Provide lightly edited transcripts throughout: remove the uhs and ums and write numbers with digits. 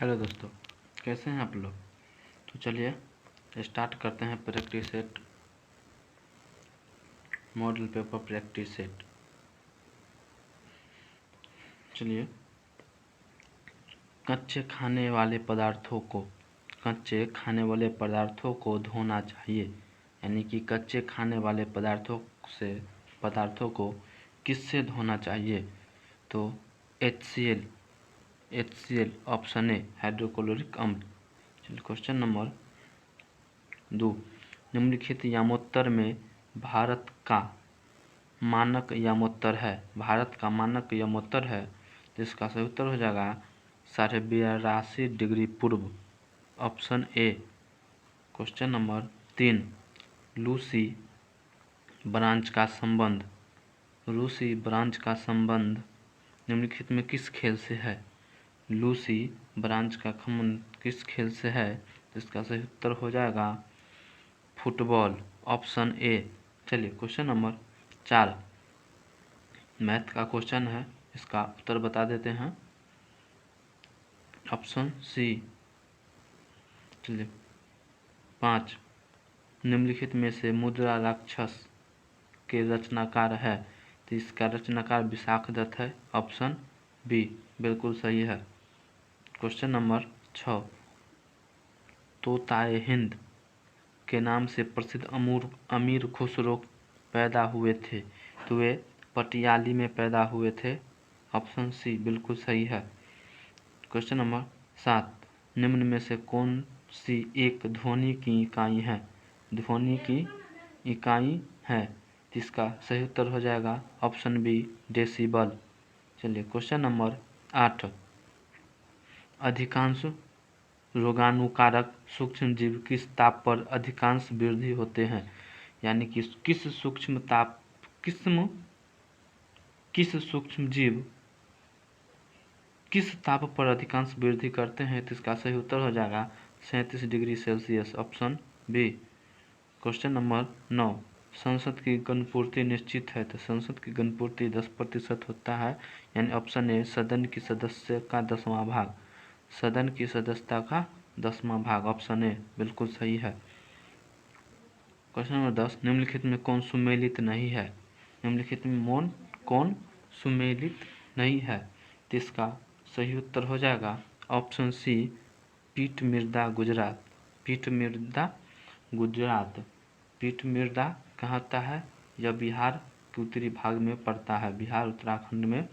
Hello दोस्तों, कैसे हैं आप लोग। तो चलिए स्टार्ट करते हैं practice set, model paper practice set. चलिए, कच्चे खाने वाले पदार्थों को धोना चाहिए। यानी कि कच्चे खाने वाले पदार्थों को किससे धोना चाहिए। तो HCl ऑप्शन ए हाइड्रोक्लोरिक अम्ल। चलिए क्वेश्चन नंबर 2, निम्नलिखित यामोत्तर में भारत का मानक यामोत्तर है, जिसका सही उत्तर हो जाएगा 82.5 डिग्री पूर्व, ऑप्शन ए। क्वेश्चन नंबर 3, रूसी ब्रांच का संबंध निम्नलिखित में किस खेल से है। रूसी ब्रांच का संबंध किस खेल से है, जिसका सही उत्तर हो जाएगा फुटबॉल, ऑप्शन ए। चलिए क्वेश्चन नंबर 4, मैथ का क्वेश्चन है, इसका उत्तर बता देते हैं, ऑप्शन सी। चलिए 5, निम्नलिखित में से मुद्रा राक्षस के रचनाकार है, तो इसका रचनाकार विशाखदत्त है, ऑप्शन बी बिल्कुल सही है। क्वेश्चन नंबर 6, तोताए हिंद के नाम से प्रसिद्ध अमीर खुसरो पैदा हुए थे, तो वे पटियाली में पैदा हुए थे, ऑप्शन सी बिल्कुल सही है। क्वेश्चन नंबर 7, निम्न में से कौन सी एक ध्वनि की इकाई है, जिसका सही उत्तर हो जाएगा ऑप्शन बी डेसिबल। चलिए क्वेश्चन नंबर 8, अधिकांश रोगाणुकारक सूक्ष्मजीव किस ताप पर अधिकांश वृद्धि होते हैं। यानी कि किस सूक्ष्मजीव किस ताप पर अधिकांश वृद्धि करते हैं, तो इसका सही उत्तर हो जाएगा 37 degree Celsius, option B. Question number 9, संसद की गणपूर्ति निश्चित है, तो संसद की गणपूर्ति 10% होता है, यानी ऑप्शन ए सदन की सदस्यता का 10वां भाग, ऑप्शन ए बिल्कुल सही है। क्वेश्चन नंबर 10, निम्नलिखित में कौन सुमेलित नहीं है, तो इसका सही उत्तर हो जाएगा ऑप्शन सी पीठमिर्दा कहाँ होता है, यह बिहार के उत्तरी भाग में पड़ता है, बिहार उत्तराखंड में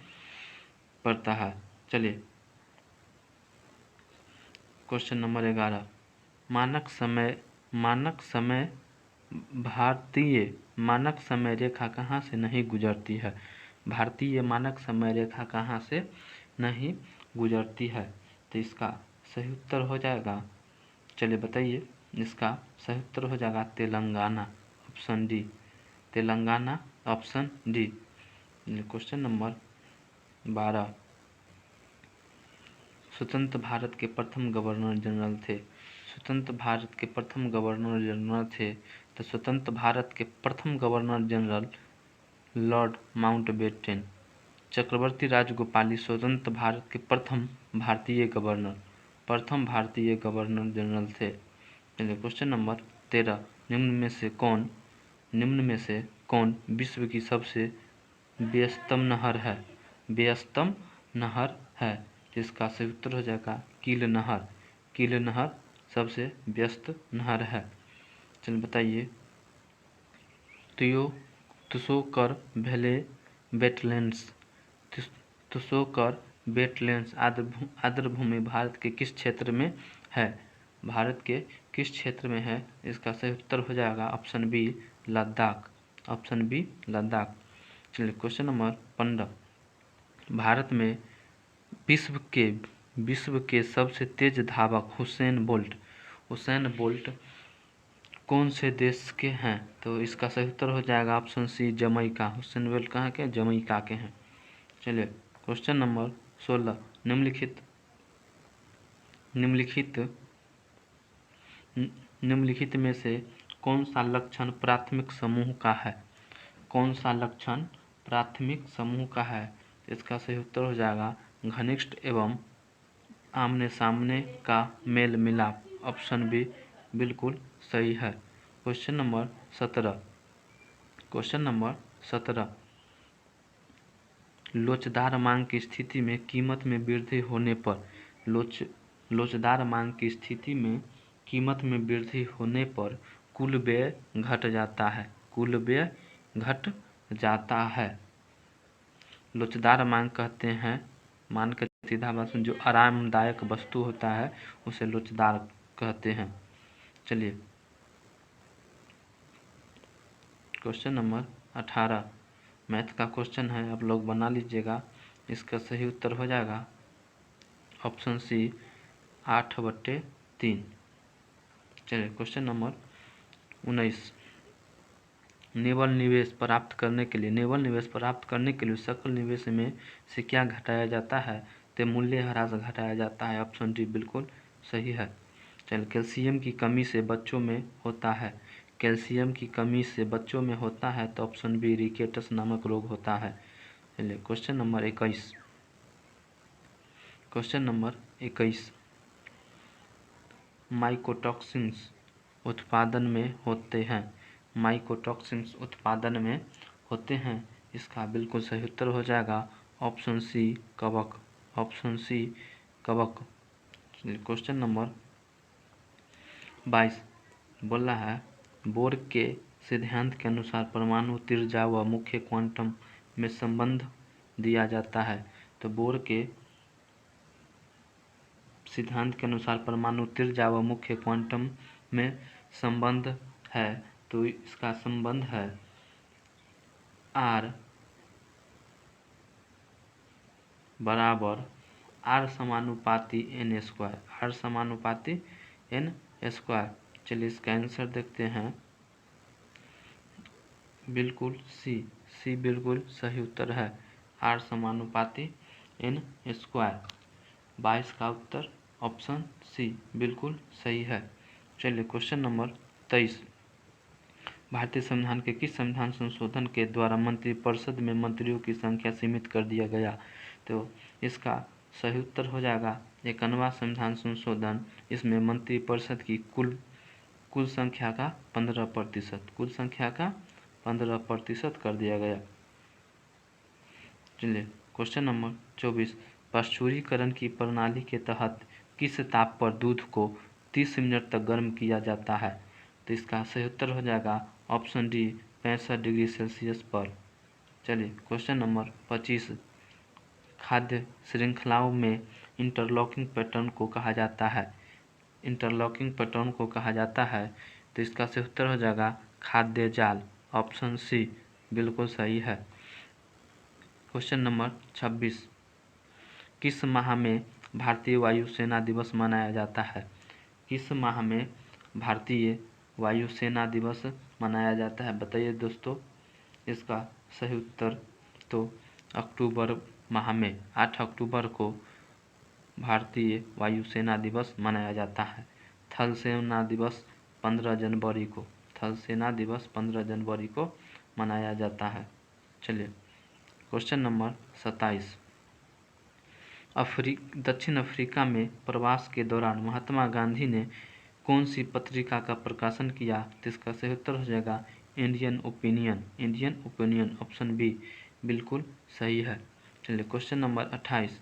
पड़ता है। चलिए क्वेश्चन नंबर 11, भारतीय मानक समय रेखा कहाँ से नहीं गुजरती है। भारतीय मानक समय रेखा कहाँ से नहीं गुजरती है, तो इसका सही उत्तर हो जाएगा, चलिए बताइए, इसका सही उत्तर हो जाएगा Telangana, option D. Telangana, option D. Question number 12, स्वतंत्र भारत के प्रथम गवर्नर जनरल थे, तो स्वतंत्र भारत के प्रथम गवर्नर जनरल लॉर्ड माउंटबेटन। चक्रवर्ती राजगोपाली स्वतंत्र भारत के प्रथम भारतीय गवर्नर जनरल थे। चलिए क्वेश्चन नंबर 13, निम्न में से कौन विश्व की सबसे व्यस्तम नहर है, जिसका सही उत्तर हो जाएगा कील नहर सबसे व्यस्त नहर है। चलिए बताइए, तुसोकर वेटलैंड्स आर्द्रभूमि भारत के किस क्षेत्र में है। भारत के किस क्षेत्र में है, इसका सही उत्तर हो जाएगा option B Ladakh, option B Ladakh. चलिए क्वेश्चन नंबर 15, भारत में विश्व के सबसे तेज धावक हुसैन बोल्ट कौन से देश के हैं, तो इसका सही उत्तर हो जाएगा option C Jamaica. Usain Bolt कहाँ के, जमैका के हैं। चलिए क्वेश्चन नंबर 16, निम्नलिखित में से कौन सा लक्षण प्राथमिक समूह का है, इसका सही उत्तर हो जाएगा घनिष्ठ एवं आमने सामने का मेल मिलाप, ऑप्शन बी बिल्कुल सही है। Question number 17। क्वेश्चन नंबर 17, लोचदार मांग की स्थिति में कीमत में वृद्धि होने पर लोचदार मांग की स्थिति में कीमत में वृद्धि होने पर कुल व्यय घट जाता है। कुल व्यय घट जाता है। लोचदार मांग कहते हैं, मान के सीधा बात सुन, जो आरामदायक वस्तु होता है उसे लोचदार कहते हैं। चलिए क्वेश्चन नंबर 18, मैथ का क्वेश्चन है, आप लोग बना लीजिएगा। इसका सही उत्तर हो जाएगा ऑप्शन सी 8/3। चलिए क्वेश्चन नंबर 19, नेवल निवेश प्राप्त करने के लिए सकल निवेश में से क्या घटाया जाता है? तो मूल्यह्रास घटाया जाता है। ऑप्शन डी बिल्कुल सही है। चलिए कैल्शियम की कमी से बच्चों में होता है। कैल्शियम की कमी से बच्चों में होता है तो ऑप्शन बी रिकेटस नामक रोग होता है। चलिए question number 21। Question number 21, mycotoxins उत्पादन में होते हैं। माइकोटॉक्सिन्स उत्पादन में होते हैं, इसका बिल्कुल सही उत्तर हो जाएगा ऑप्शन सी कवक। ऑप्शन सी कवक। क्वेश्चन नंबर 22 बोल रहा है, बोर के सिद्धांत के अनुसार परमाणु त्रिज्या व मुख्य क्वांटम में संबंध दिया जाता है। तो बोर के सिद्धांत के अनुसार परमाणु त्रिज्या व मुख्य क्वांटम में संबंध है, तो इसका संबंध है आर बराबर आर समानुपाती एन स्क्वायर। आर समानुपाती एन स्क्वायर। चलिए इसका आंसर देखते हैं, बिल्कुल सी बिल्कुल सही उत्तर है, आर समानुपाती एन स्क्वायर। 22 का उत्तर ऑप्शन सी बिल्कुल सही है। चलिए क्वेश्चन नंबर 23, भारतीय संविधान के किस संविधान संशोधन के द्वारा मंत्रिपरिषद में मंत्रियों की संख्या सीमित कर दिया गया? तो इसका सही उत्तर हो जाएगा 51वां संविधान संशोधन। इसमें मंत्रिपरिषद की कुल संख्या का 15%, कुल संख्या का 15% कर दिया गया। चलिए क्वेश्चन नंबर 24, पाश्चुरीकरण की प्रणाली के तहत किस ताप पर दूध को 30 मिनट तक गर्म किया जाता है? तो इसका सही उत्तर हो जाएगा ऑप्शन डी 65 डिग्री सेल्सियस पर। चलिए क्वेश्चन नंबर 25, खाद्य श्रृंखलाओं में इंटरलॉकिंग पैटर्न को कहा जाता है। इंटरलॉकिंग पैटर्न को कहा जाता है, तो इसका सही उत्तर हो जाएगा खाद्य जाल। ऑप्शन सी बिल्कुल सही है। क्वेश्चन नंबर 26, किस माह में भारतीय वायुसेना दिवस मनाया जाता है? किस माह में भारतीय वायुसेना दिवस मनाया जाता है? बताइए दोस्तों। इसका सही उत्तर तो अक्टूबर माह में 8 अक्टूबर को भारतीय वायुसेना दिवस मनाया जाता है। थल सेना दिवस 15 जनवरी को, थल सेना दिवस 15 जनवरी को मनाया जाता है। चलिए क्वेश्चन नंबर 27, दक्षिण अफ्रीका में प्रवास के दौरान महात्मा गांधी ने कौन सी पत्रिका का प्रकाशन किया? तो इसका सही उत्तर हो जाएगा Indian Opinion. Indian Opinion option B बिल्कुल सही है। चलिए क्वेश्चन नंबर 28,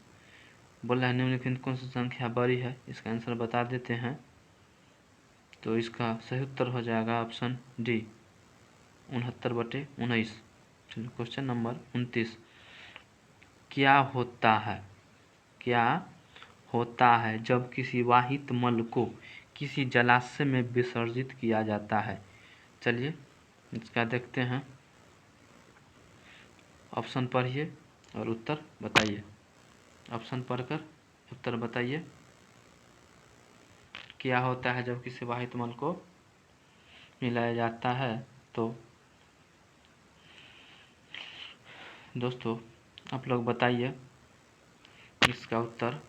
बोला है निम्नलिखित कौन सी संख्या बड़ी है? इसका आंसर बता देते हैं, तो इसका सही उत्तर हो जाएगा ऑप्शन डी 69/19। चलिए क्वेश्चन नंबर 29, क्या होता है जब किसी वाहित मल को किसी जलाशय में विसर्जित किया जाता है? चलिए इसका देखते हैं, ऑप्शन पढ़िए और उत्तर बताइए। ऑप्शन पढ़कर उत्तर बताइए। क्या होता है जब किसी वाहित मल को मिलाया जाता है? तो दोस्तों आप लोग बताइए इसका उत्तर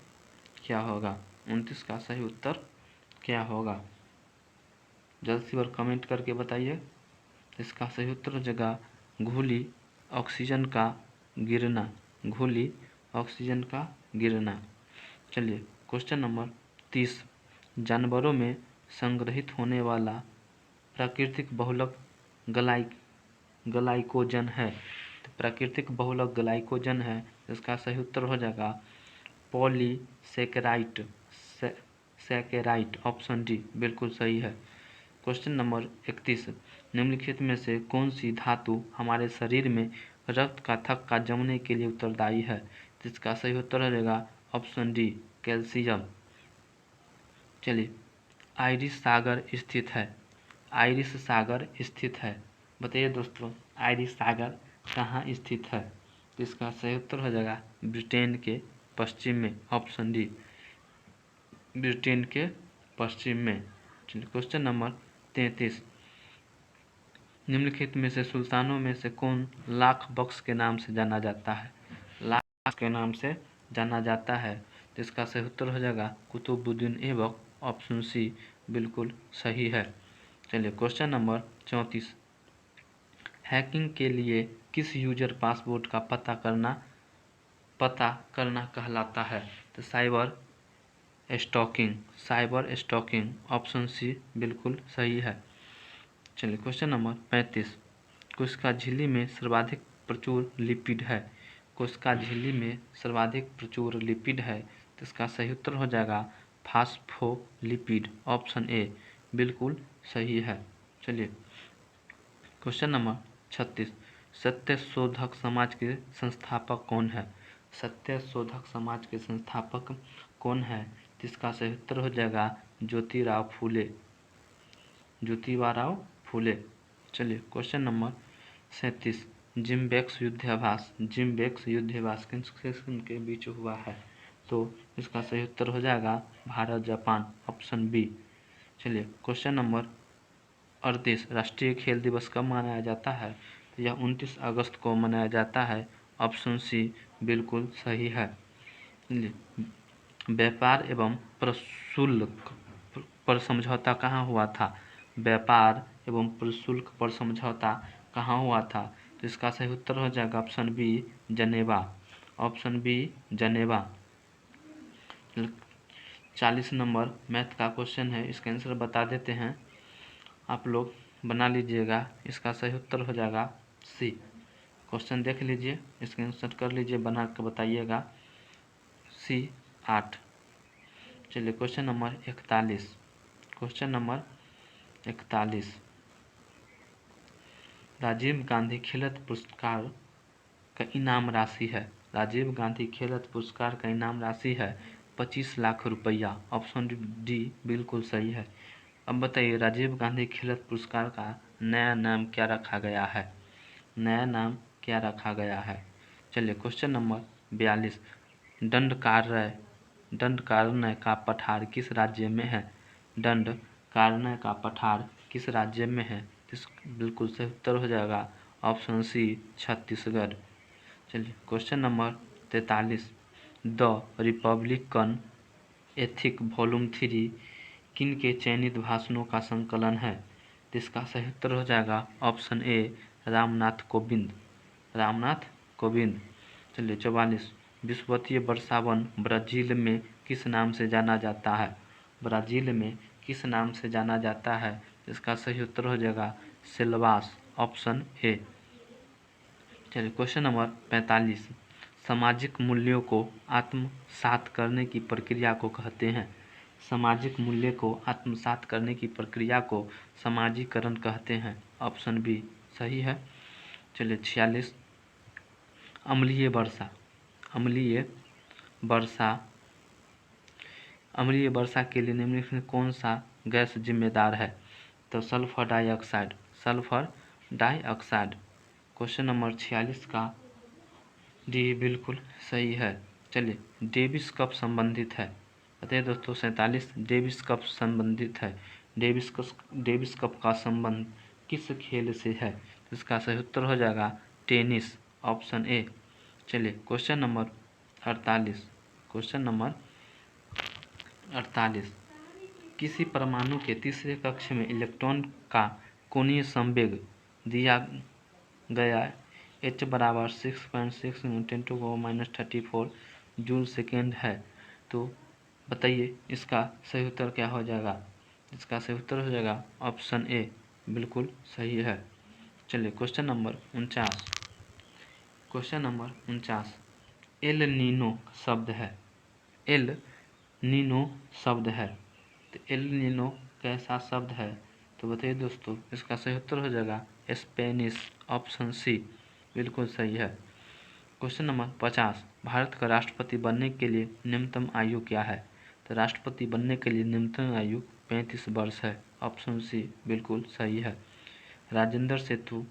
क्या होगा। 29 का सही उत्तर क्या होगा? जल्द से जल्द कमेंट करके बताइए। इसका सही उत्तर हो जाएगा घुली ऑक्सीजन का गिरना। घुली ऑक्सीजन का गिरना। चलिए क्वेश्चन नंबर 30, जानवरों में संग्रहित होने वाला प्राकृतिक बहुलक ग्लाइकोजन है। तो प्राकृतिक बहुलक ग्लाइकोजन है, इसका सही उत्तर हो जाएगा पॉलीसेकेराइट सैकेराइट, ऑप्शन डी बिल्कुल सही है। क्वेश्चन नंबर 31, निम्नलिखित में से कौन सी धातु हमारे शरीर में रक्त का थक्का जमने के लिए उत्तरदायी है? तो इसका सही उत्तर हो जाएगा ऑप्शन डी कैल्शियम। चलिए, आयरिश सागर स्थित है। आयरिश सागर स्थित है, बताइए दोस्तों आयरिश सागर कहाँ स्थित है? तो इसका सही उत्तर हो जाएगा ब्रिटेन के पश्चिम में, ऑप्शन डी ब्रिटेन के पश्चिम में। चलिए, क्वेश्चन नंबर 33, निम्नलिखित में से सुल्तानों में से कौन लाख बख्श के नाम से जाना जाता है? लाख बख्श के नाम से जाना जाता है, तो इसका सही उत्तर हो जाएगा कुतुबुद्दीन ऐबक, ऑप्शन सी बिल्कुल सही है। चलिए, क्वेश्चन नंबर 34, हैकिंग के लिए किस यूजर पासवर्ड का पता करना कहलाता है? तो साइबर स्टॉकिंग, ऑप्शन सी बिल्कुल सही है। चलिए, क्वेश्चन नंबर 35, कोशिका झिल्ली में सर्वाधिक प्रचुर लिपिड है। कोशिका झिल्ली में सर्वाधिक प्रचुर लिपिड है, तो इसका सही उत्तर हो जाएगा फास्फोलिपिड, ऑप्शन ए बिल्कुल सही है। चलिए, क्वेश्चन नंबर 36, सत्य शोधक समाज के संस्थापक कौन है? सत्य शोधक समाज के संस्थापक कौन है? इसका सही उत्तर हो जाएगा ज्योतिराव फूले। चलिए, क्वेश्चन नंबर 37, जिम्बेक्स युद्धाभ्यास किनके बीच हुआ है? तो इसका सही उत्तर हो जाएगा भारत जापान, ऑप्शन बी। चलिए, क्वेश्चन नंबर 38, राष्ट्रीय खेल दिवस कब मनाया जाता है? तो यह 29 अगस्त को मनाया जाता है, ऑप्शन सी बिल्कुल सही है। व्यापार एवं प्रशुल्क पर समझौता कहाँ हुआ था? व्यापार एवं प्रशुल्क पर समझौता कहाँ हुआ था? तो इसका सही उत्तर हो जाएगा ऑप्शन बी जनेवा, ऑप्शन बी जनेवा। 40 नंबर मैथ का क्वेश्चन है, इसका आंसर बता देते हैं, आप लोग बना लीजिएगा। इसका सही उत्तर हो जाएगा सी। क्वेश्चन देख लीजिए, इसका आंसर कर लीजिए, बना कर बताइएगा सी 8। चलिए, क्वेश्चन नंबर 41, राजीव गांधी खेलरत्न पुरस्कार का इनाम राशि है। राजीव गांधी खेलरत्न पुरस्कार का इनाम राशि है 25 लाख रुपया, ऑप्शन डी बिल्कुल सही है। अब बताइए, राजीव गांधी खेलरत्न पुरस्कार का नया नाम क्या रखा गया है? नया नाम क्या रखा गया है? चलिए, क्वेश्चन नंबर 42, दंडकारण्य का पठार किस राज्य में है? दंडकारण्य का पठार किस राज्य में है? बिल्कुल सही उत्तर हो जाएगा ऑप्शन सी छत्तीसगढ़। चलिए, question number 43, the Republican ethic volume 3 किन के चयनित भाषणों का संकलन है? इसका सही उत्तर हो जाएगा ऑप्शन ए रामनाथ कोविंद। चलिए, 44, विषुवतीय वर्षावन ब्राज़ील में किस नाम से जाना जाता है? ब्राज़ील में किस नाम से जाना जाता है? इसका सही उत्तर हो जाएगा सिल्वास, ऑप्शन ए। चलिए, क्वेश्चन नंबर 45, सामाजिक मूल्यों को आत्मसात करने की प्रक्रिया को कहते हैं। सामाजिक मूल्य को आत्मसात करने की प्रक्रिया को समाजीकरण कहते हैं, ऑप्शन बी सही है। चलिए, 46, अम्लीय वर्षा के लिए निम्नलिखित में कौन सा गैस जिम्मेदार है? तो सल्फर डाइऑक्साइड। क्वेश्चन नंबर 46 का डी बिल्कुल सही है। चलिए, डेविस कप संबंधित है, बताइए दोस्तों। 47, डेविस कप संबंधित है। डेविस कप का संबंध किस खेल से है? इसका सही उत्तर हो जाएगा टेनिस, ऑप्शन ए। चलिए, क्वेश्चन नंबर 48, किसी परमाणु के तीसरे कक्ष में इलेक्ट्रॉन का कोणीय संवेग दिया गया h बराबर 6.6 × 10⁻34 जूल सेकेंड है। तो बताइए इसका सही उत्तर क्या हो जाएगा। इसका सही उत्तर हो जाएगा ऑप्शन ए, बिल्कुल सही है। चलिए question number 49। Question number 49, El Nino शब्द है। एल नीनो शब्द है, तो एल नीनो कैसा शब्द है, तो बताइए दोस्तों इसका सही उत्तर हो जाएगा स्पेनिश, ऑप्शन सी, बिल्कुल सही है। क्वेश्चन नंबर 50, भारत का राष्ट्रपति बनने के लिए न्यूनतम आयु क्या है, तो राष्ट्रपति बनने के लिए न्यूनतम आयु 35 वर्ष है, ऑप्शन सी, बिल्कुल सही है। राजेंद्र सेतु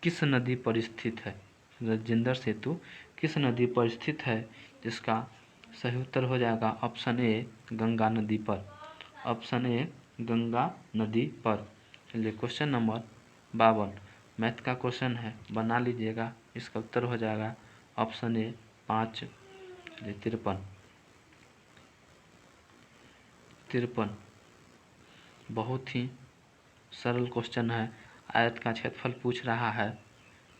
किस नदी पर स्थित है, राजेंद्र सेतु किस नदी पर स्थित है, जिसका सही उत्तर हो जाएगा ऑप्शन ए, गंगा नदी पर, ऑप्शन ए, गंगा नदी पर। चलिए क्वेश्चन नंबर 52, मैथ का क्वेश्चन है, बना लीजिएगा। इसका उत्तर हो जाएगा ऑप्शन ए, 5, 53। 53 बहुत ही सरल क्वेश्चन है। आयत का क्षेत्रफल पूछ रहा है,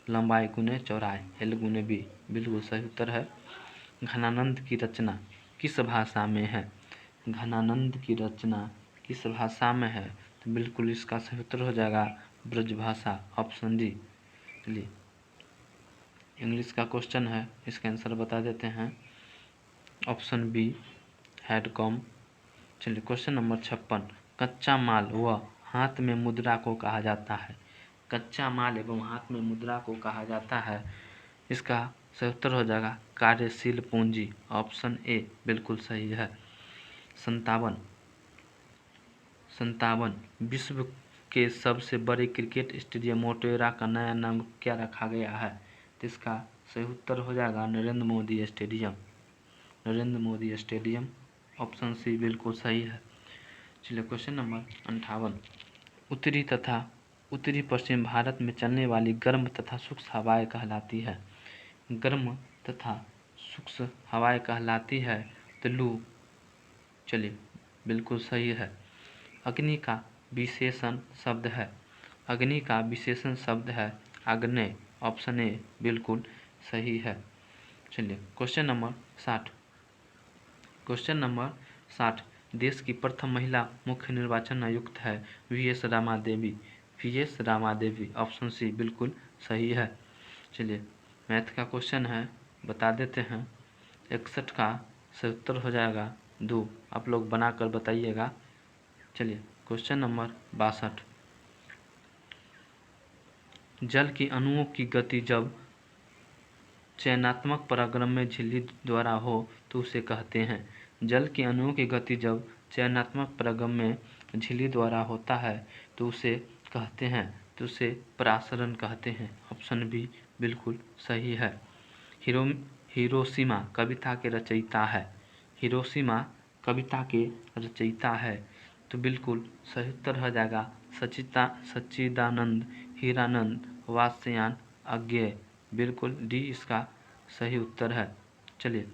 लंबाई गुने चौड़ाई, एल गुने बी, बिल्कुल सही उत्तर है। घनानंद की रचना किस भाषा में है, घनानंद की रचना किस भाषा में है, तो बिल्कुल इसका सही उत्तर हो जाएगा ब्रजभाषा, ऑप्शन डी। चलिए इंग्लिश का क्वेश्चन है, इसका आंसर बता देते हैं, ऑप्शन बी, हेड कॉम। चलिए क्वेश्चन नंबर 56, कच्चा माल व हाथ में मुद्रा को कहा जाता है। कच्चा माल एवं हाथ में मुद्रा को कहा जाता है, इसका सही उत्तर हो जाएगा कार्यशील पूंजी, ऑप्शन ए, बिल्कुल सही है। 57 विश्व के सबसे बड़े क्रिकेट स्टेडियम मोटेरा का नया नाम क्या रखा गया है, तो इसका सही उत्तर हो जाएगा Narendra Modi stadium, Narendra Modi stadium, option C, बिल्कुल सही है। चलिए क्वेश्चन नंबर 58, उत्तरी तथा उत्तरी पश्चिम भारत में चलने वाली गर्म तथा शुष्क हवाएं कहलाती है। गर्म तथा शुष्क हवाएं कहलाती है तो लू, चलिए बिल्कुल सही है। अग्नि का विशेषण शब्द है, अग्नि का विशेषण शब्द है आग्नेय, ऑप्शन ए, बिल्कुल सही है। चलिए क्वेश्चन नंबर 60, क्वेश्चन नंबर 60, देश की प्रथम महिला मुख्य निर्वाचन आयुक्त है वी.एस. रामा देवी, वी.एस. रामा देवी, ऑप्शन सी, बिल्कुल सही है। चलिए मैथ का क्वेश्चन है, बता देते हैं। 61 का सही उत्तर हो जाएगा 2, आप लोग बनाकर बताइएगा। चलिए क्वेश्चन नंबर 62, जल की अणुओं की गति जब चयनात्मक पराक्रम में झिल्ली द्वारा हो तो उसे कहते हैं। जल की अणुओं की गति जब चयनात्मक पराक्रम में झिल्ली द्वारा होता है तो उसे कहते हैं, तो उसे परासरण कहते हैं, ऑप्शन बी, बिल्कुल सही है। हिरोशिमा कविता के रचयिता है, हिरोशिमा कविता के रचयिता है, तो बिल्कुल सही उत्तर हो जाएगा सच्चिदानंद हीरानंद वात्स्यायन अज्ञेय, बिल्कुल डी इसका सही उत्तर है। चलिए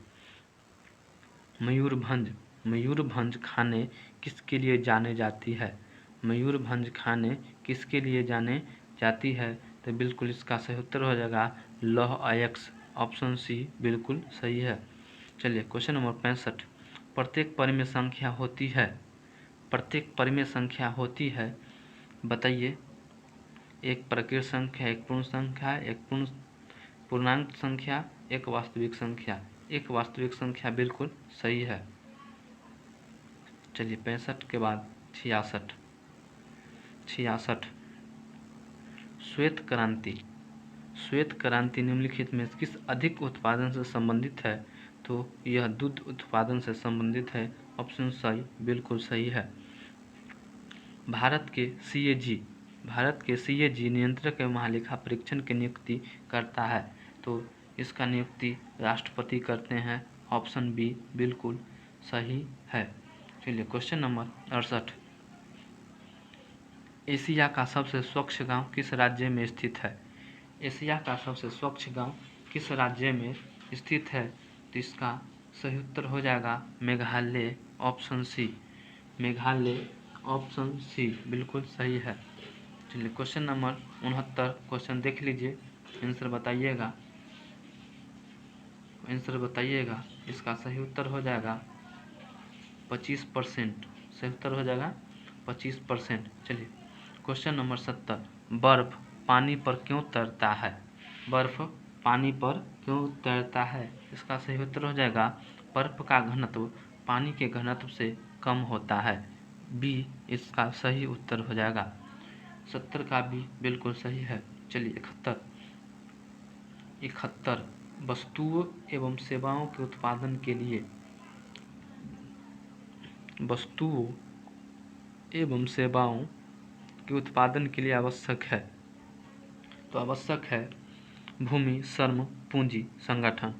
मयूरभंज, मयूरभंज खाने किसके लिए जाने जाती है, मयूरभंज खाने किसके लिए जाने जाती है, तो बिल्कुल इसका सही उत्तर हो जाएगा लौह अयस्क, ऑप्शन सी, बिल्कुल सही है। चलिए क्वेश्चन नंबर 65, प्रत्येक परिमेय संख्या होती है, प्रत्येक परिमेय संख्या होती है, बताइए। एक प्रकृत संख्या, एक पूर्ण संख्या, एक पूर्णांक संख्या, एक वास्तविक संख्या, एक वास्तविक संख्या, बिल्कुल सही है। चलिए 65 के बाद 66, 66 श्वेत क्रांति, श्वेत क्रांति निम्नलिखित में किस अधिक उत्पादन से संबंधित है, तो यह दूध उत्पादन से संबंधित है, ऑप्शन सी, बिल्कुल सही है। भारत के सीएजी नियंत्रक एवं महालेखा परीक्षण की नियुक्ति करता है, तो इसका नियुक्ति राष्ट्रपति करते हैं, ऑप्शन बी, बिल्कुल सही है। चलिए क्वेश्चन नंबर 68, एशिया का सबसे स्वच्छ गांव किस राज्य में स्थित है, एशिया का सबसे स्वच्छ गांव किस राज्य में स्थित है, तो इसका सही उत्तर हो जाएगा Meghalaya, option C, Meghalaya, option C, बिल्कुल सही है। चलिए क्वेश्चन नंबर 69, क्वेश्चन देख लीजिए, आंसर बताइएगा, आंसर बताइएगा। इसका सही उत्तर हो जाएगा 25%। सही उत्तर हो जाएगा 25%। चलिए क्वेश्चन नंबर 70, बर्फ पानी पर क्यों तैरता है? बर्फ पानी पर क्यों तैरता है? इसका सही उत्तर हो जाएगा बर्फ का घनत्व पानी के घनत्व से कम होता है। बी इसका सही उत्तर हो जाएगा। 70 का बी बिल्कुल सही है। चलिए 71 वस्तुओं एवं सेवाओं के उत्पादन के लिए वस्तुओं एवं सेवाओं के उत्पादन के लिए आवश्यक है। तो आवश्यक है भूमि, श्रम, पूंजी, संगठन।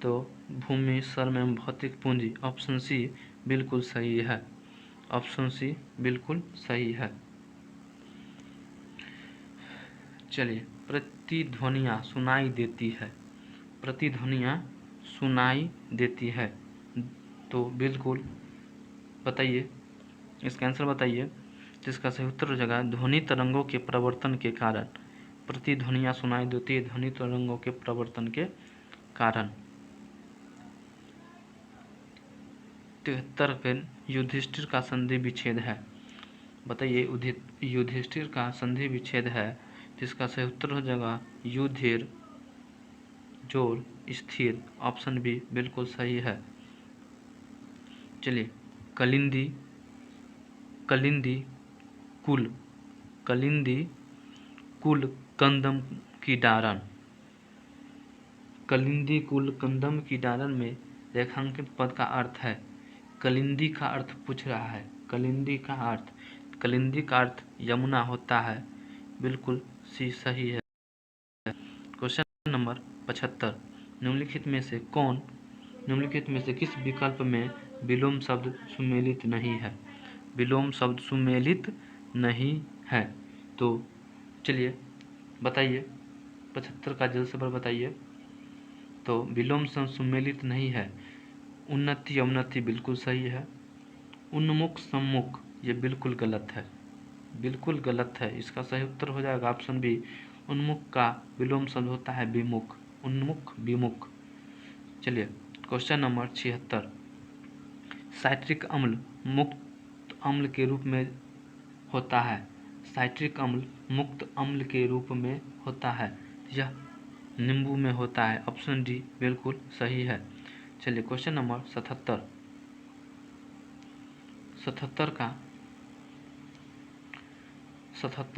तो भूमि, श्रम एवं भौतिक पूंजी, ऑप्शन सी बिल्कुल सही है। ऑप्शन सी बिल्कुल सही है। चलिए प्रतिध्वनियाँ सुनाई देती है। प्रतिध्वनियाँ सुनाई देती है, तो बिल्कुल बताइए इसका आंसर बताइए। जिसका सही उत्तर हो जाएगा ध्वनि तरंगों के प्रवर्तन के कारण। प्रतिध्वनियाँ सुनाई देती है ध्वनि तरंगों के प्रवर्तन के कारण। 73 पे युधिष्ठिर का संधि विच्छेद है। बताइए युधिष्ठिर का संधि विच्छेद है, जिसका सही उत्तर हो जाएगा युधिर जोर स्थिर। ऑप्शन बी बिल्कुल सही है। चलिए कलिंदी कलिंदी कुल कलिंदी कुल कंदम की डारण। कलिंदी कुल कंदम की डारण में रेखांकित पद का अर्थ है। कलिंदी का अर्थ पूछ रहा है। कलिंदी का अर्थ यमुना होता है। बिल्कुल सी सही है। क्वेश्चन नंबर 75, निम्नलिखित में से किस विकल्प में विलोम शब्द सुमेलित नहीं है? विलोम शब्द सुमेलित नहीं है, तो चलिए बताइए 75 का जल्द से जल्द बताइए। तो विलोम शब्द सुमेलित नहीं है। उन्नति अवनति बिल्कुल सही है। उन्मुख सम्मुख ये बिल्कुल गलत है। बिल्कुल गलत है। इसका सही उत्तर हो जाएगा ऑप्शन बी। उन्मुख का विलोम शब्द होता है विमुख। उन्मुख विमुख। चलिए क्वेश्चन नंबर 76, साइट्रिक अम्ल मुक्त अम्ल के रूप में होता है। साइट्रिक अम्ल मुक्त अम्ल के रूप में होता है। यह नींबू में होता है। ऑप्शन डी बिल्कुल सही है। चलिए क्वेश्चन नंबर 77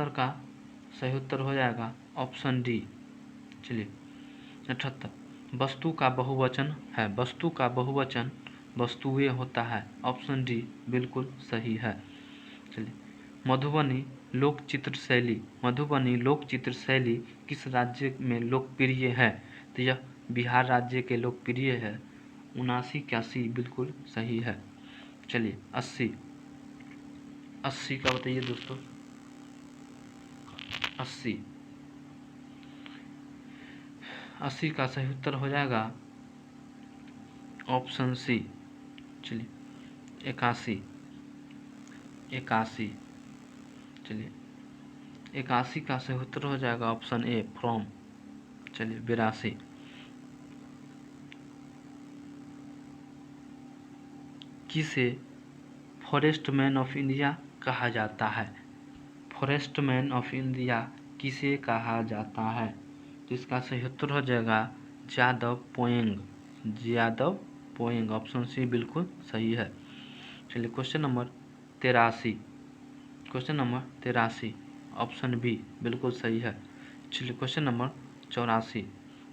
का सही उत्तर हो जाएगा ऑप्शन डी। चलिए 78, वस्तु का बहुवचन है। वस्तु का बहुवचन वस्तुएं होता है। ऑप्शन डी बिल्कुल सही है। चलिए मधुबनी लोक चित्र शैली किस राज्य में लोकप्रिय है? तो यह बिहार राज्य के लोकप्रिय है। 79 बिल्कुल सही है। चलिए 80 का बताइए दोस्तों। 80 का सही उत्तर हो जाएगा ऑप्शन सी। चलिए 81 चलिए 81 का सही उत्तर हो जाएगा ऑप्शन ए फ्रॉम। चलिए 82, किसे फॉरेस्टमैन ऑफ इंडिया कहा जाता है? फॉरेस्टमैन ऑफ इंडिया किसे कहा जाता है? तो इसका सही उत्तर हो जाएगा यादव पोएंग। ऑप्शन सी बिल्कुल सही है। चलिए क्वेश्चन नंबर 83 ऑप्शन बी बिल्कुल सही है। चलिए क्वेश्चन नंबर 84,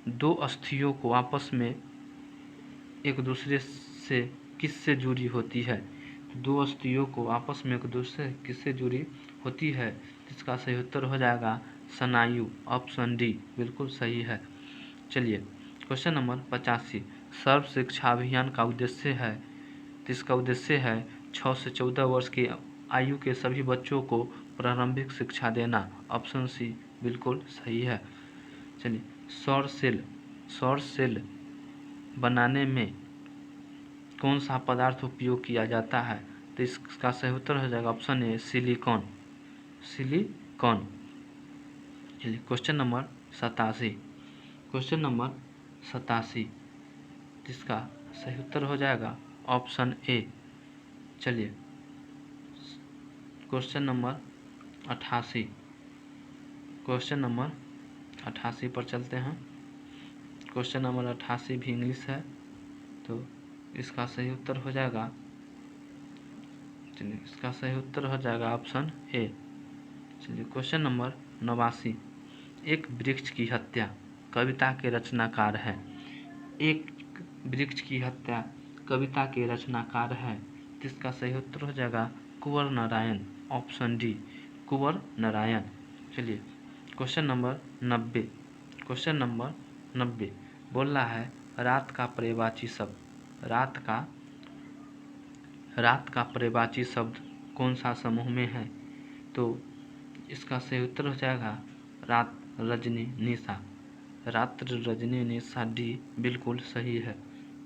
दो अस्थियों को आपस में एक दूसरे से किससे जुड़ी होती है? दो अस्थियों को आपस में एक दूसरे किससे जुड़ी होती है? जिसका सही उत्तर हो जाएगा स्नायु। ऑप्शन डी बिल्कुल सही है। चलिए क्वेश्चन नंबर 85, सर्व शिक्षा अभियान का उद्देश्य है। इसका उद्देश्य है 6 से 14 वर्ष की आयु के सभी बच्चों को प्रारंभिक शिक्षा देना। ऑप्शन सी बिल्कुल सही है। चलिए सौर सेल बनाने में कौन सा पदार्थ उपयोग किया जाता है? तो इसका सही उत्तर हो जाएगा ऑप्शन ए सिलिकॉन। चलिए क्वेश्चन नंबर 87 जिसका सही उत्तर हो जाएगा ऑप्शन ए चलिए क्वेश्चन नंबर 88, क्वेश्चन नंबर 88 पर चलते हैं। क्वेश्चन नंबर 88 भी इंग्लिश है, तो इसका सही उत्तर हो जाएगा, चलिए इसका सही उत्तर हो जाएगा ऑप्शन ए। चलिए क्वेश्चन नंबर 89, एक वृक्ष की हत्या कविता के रचनाकार है। एक वृक्ष की हत्या कविता के रचनाकार है, जिसका सही उत्तर हो जाएगा कुंवर नारायण, ऑप्शन डी कुंवर नारायण। चलिए क्वेश्चन नंबर 90, क्वेश्चन नंबर 90 बोल रहा है रात का पर्यायवाची शब्द, रात का पर्यायवाची शब्द कौन सा समूह में है? तो इसका सही उत्तर हो जाएगा रात, रजनी, निशा। रात्र, रजनी, निशा, डी बिल्कुल सही है,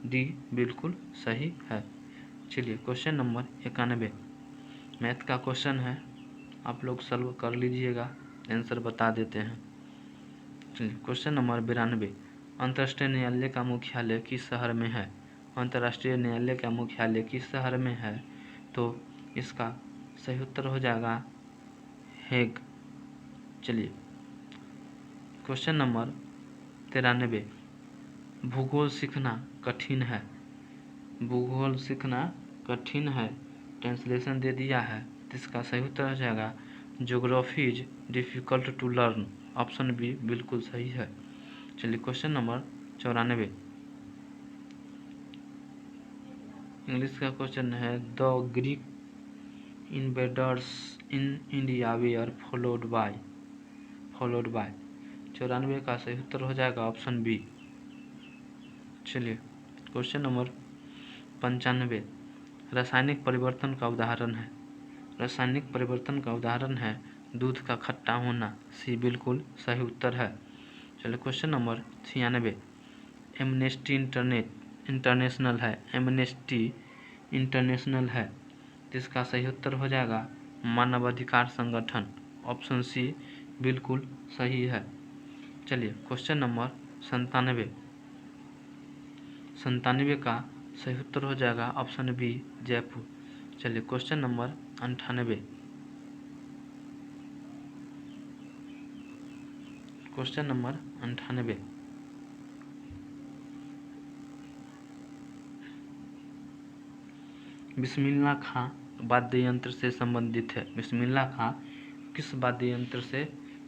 डी बिल्कुल सही है। चलिए क्वेश्चन नंबर 91 मैथ का क्वेश्चन है, आप लोग सॉल्व कर लीजिएगा, आंसर बता देते हैं। चलिए क्वेश्चन नंबर 92 अंतर्राष्ट्रीय न्यायालय का मुख्यालय किस शहर में है? अंतर्राष्ट्रीय न्यायालय का मुख्यालय किस शहर में है? तो इसका सही उत्तर हो जाएगा हेग। चलिए क्वेश्चन नंबर 93 भूगोल सीखना कठिन है, भूगोल सीखना कठिन है, ट्रांसलेशन दे दिया है, इसका सही उत्तर हो जाएगा geography is difficult to learn, option B बिल्कुल सही है। चलिए क्वेश्चन नंबर 94 इंग्लिश का क्वेश्चन है the Greek invaders in India were followed by, 94 का सही उत्तर हो जाएगा ऑप्शन बी। चलिए क्वेश्चन नंबर 95 रासायनिक परिवर्तन का उदाहरण है, रासायनिक परिवर्तन का उदाहरण है दूध का खट्टा होना, सी बिल्कुल सही उत्तर है। चलिए क्वेश्चन नंबर 96 एमनेस्टी इंटरनेशनल है, एमनेस्टी इंटरनेशनल है, जिसका सही उत्तर हो जाएगा मानवाधिकार संगठन, ऑप्शन सी बिल्कुल सही है। चलिए क्वेश्चन नंबर 97 का सही उत्तर हो जाएगा ऑप्शन बी जयपुर। चलिए question number 98, question number 98 Bismillah Khan वाद्य यंत्र से संबंधित है, बिस्मिल्लाह खां किस वाद्य यंत्र से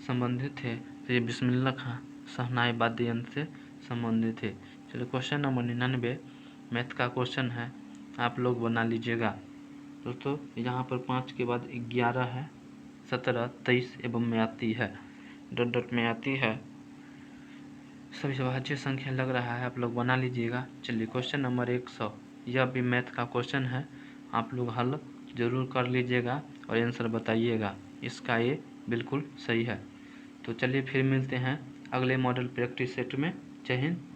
संबंधित है? तो ये बिस्मिल्लाह खां शहनाई वाद्य यंत्र से संबंधित है। चलिए क्वेश्चन नंबर 99 मैथ का क्वेश्चन है, आप लोग बना लीजिएगा। दोस्तों यहाँ पर 5 के बाद 11 है, 17, 23 एवं में आती है, डॉट में आती है, सभी अभाज्य संख्या लग रहा है, आप लोग बना लीजिएगा। चलिए क्वेश्चन नंबर 100 यह भी मैथ का क्वेश्चन है, आप लोग हल जरूर कर लीजिएगा और आंसर बताइएगा, इसका ये बिल्कुल सही है। तो चलिए फिर मिलते हैं अगले मॉडल प्रैक्टिस सेट में। जय हिंद।